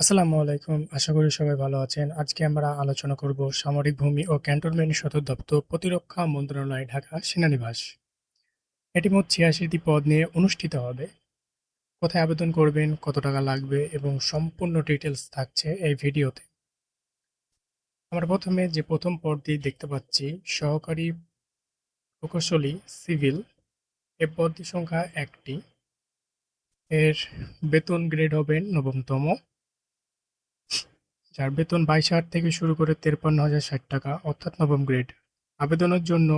আসসালামু আলাইকুম। আশা করি সবাই ভালো আছেন। আজকে আমরা আলোচনা করব সামরিক ভূমি ও ক্যান্টনমেন্ট সদর দপ্তর, প্রতিরক্ষা মন্ত্রণালয়, ঢাকা সেনানিবাস। এটি মোট ৮৬টি পদ নিয়ে অনুষ্ঠিত হবে। কোথায় আবেদন করবেন, কত টাকা লাগবে এবং সম্পূর্ণ ডিটেলস থাকছে এই ভিডিওতে। আমরা প্রথমে যে প্রথম পদটি দেখতে পাচ্ছি, সহকারী প্রকৌশলী সিভিল। এ পদটি সংখ্যা ১টি। এর বেতন গ্রেড হবে নবমতম, যার বেতন ২২,০০০ থেকে শুরু করে ৫৩,০৬০ টাকা অর্থাৎ নবম গ্রেড। আবেদনের জন্য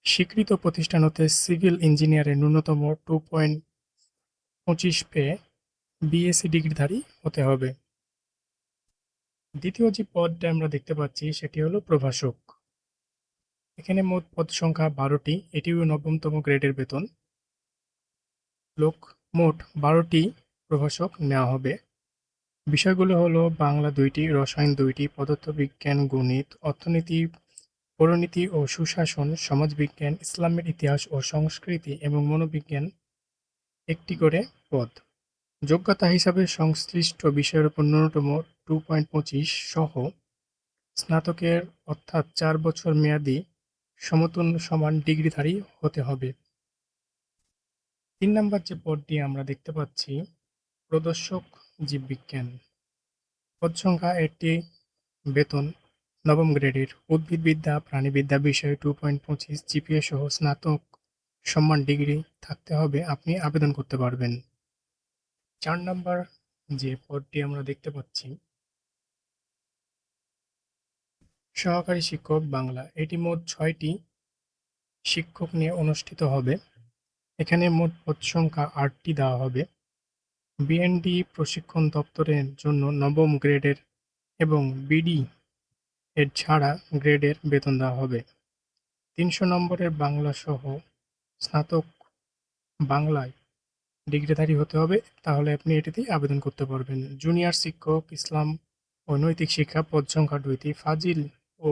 স্বীকৃত প্রতিষ্ঠান হতে সিভিল ইঞ্জিনিয়ারের ন্যূনতম 2.25 পেয়ে বিএসসি ডিগ্রিধারী হতে হবে। দ্বিতীয় যে পদটা আমরা দেখতে পাচ্ছি সেটি হলো প্রভাষক। এখানে মোট পদ সংখ্যা ১২টি। এটিও নবমতম গ্রেডের বেতন। মোট ১২টি প্রভাষক নেওয়া হবে। বিষয়গুলো হলো বাংলা ২টি, রসায়ন ২টি, পদার্থবিজ্ঞান, গণিত, অর্থনীতি, পৌরনীতি ও সুশাসন, সমাজবিজ্ঞান, ইসলামের ইতিহাস ও সংস্কৃতি এবং মনোবিজ্ঞান ১টি করে পদ। যোগ্যতা হিসাবে সংশ্লিষ্ট বিষয়ের উপর ন্যূনতম 2.25 সহ স্নাতকের অর্থাৎ ৪ বছর মেয়াদী সমতুল্য সমান ডিগ্রিধারী হতে হবে। ৩ নম্বর যে পদটি আমরা দেখতে পাচ্ছি, প্রদর্শক জীববিজ্ঞান। পদ সংখ্যা ১টি, বেতন নবম গ্রেডের। উদ্ভিদবিদ্যা, প্রাণীবিদ্যা বিষয়ে 2.25 জিপিএ সহ স্নাতক সম্মান ডিগ্রি থাকতে হবে, আপনি আবেদন করতে পারবেন। ৪ নম্বর যে পদটি আমরা দেখতে পাচ্ছি, সহকারী শিক্ষক বাংলা। এটি মোট ৬টি শিক্ষক নিয়ে অনুষ্ঠিত হবে। এখানে মোট পদ সংখ্যা ৮টি দেওয়া হবে। বিএনডি প্রশিক্ষণ দপ্তরের জন্য নবম গ্রেডের এবং বিডি এর ছাড়া গ্রেডের বেতন দেওয়া হবে। ৩০০ নম্বরের বাংলা সহ স্নাতক বাংলায় ডিগ্রিধারী হতে হবে, তাহলে আপনি এটিতেই আবেদন করতে পারবেন। জুনিয়র শিক্ষক ইসলাম ও নৈতিক শিক্ষা, পদ সংখ্যা ২টি। ফাজিল ও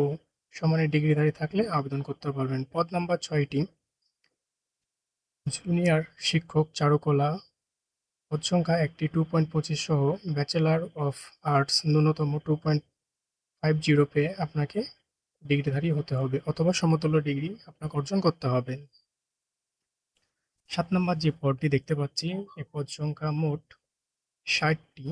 সমানের ডিগ্রিধারী থাকলে আবেদন করতে পারবেন। পদ নাম্বার ৬টি, জুনিয়র শিক্ষক চারুকলা। পদ সংখ্যা ১টি, 2.25 সহ ব্যাচেলর অফ আর্টস ন্যূনতম 2.50 পেয়ে আপনাকে ডিগ্রিধারী হতে হবে অথবা সমতুল্য ডিগ্রি আপনাকে অর্জন করতে হবে। ৭ নম্বর যে পদটি দেখতে পাচ্ছি, এ পদ সংখ্যা মোট ৬০টি।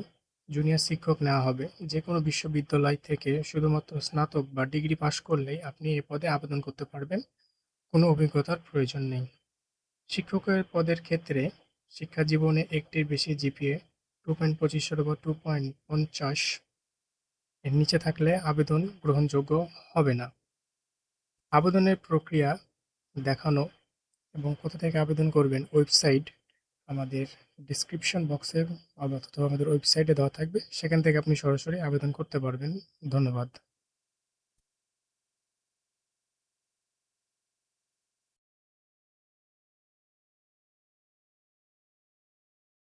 জুনিয়র শিক্ষক নেওয়া হবে। যেকোনো বিশ্ববিদ্যালয় থেকে শুধুমাত্র স্নাতক বা ডিগ্রি পাশ করলেই আপনি এ পদে আবেদন করতে পারবেন। কোনো অভিজ্ঞতার প্রয়োজন নেই। শিক্ষকের পদের ক্ষেত্রে শিক্ষা জীবনে ১টির বেশি জিপিএ 2.25 অথবা 2.50 এর নিচে থাকলে আবেদন গ্রহণযোগ্য হবে না। আবেদনের প্রক্রিয়া দেখানো এবং কোথা থেকে আবেদন করবেন, ওয়েবসাইট আমাদের ডিসক্রিপশন বক্সে অথবা আমাদের ওয়েবসাইটে দেওয়া থাকবে। সেখান থেকে আপনি সরাসরি আবেদন করতে পারবেন। ধন্যবাদ।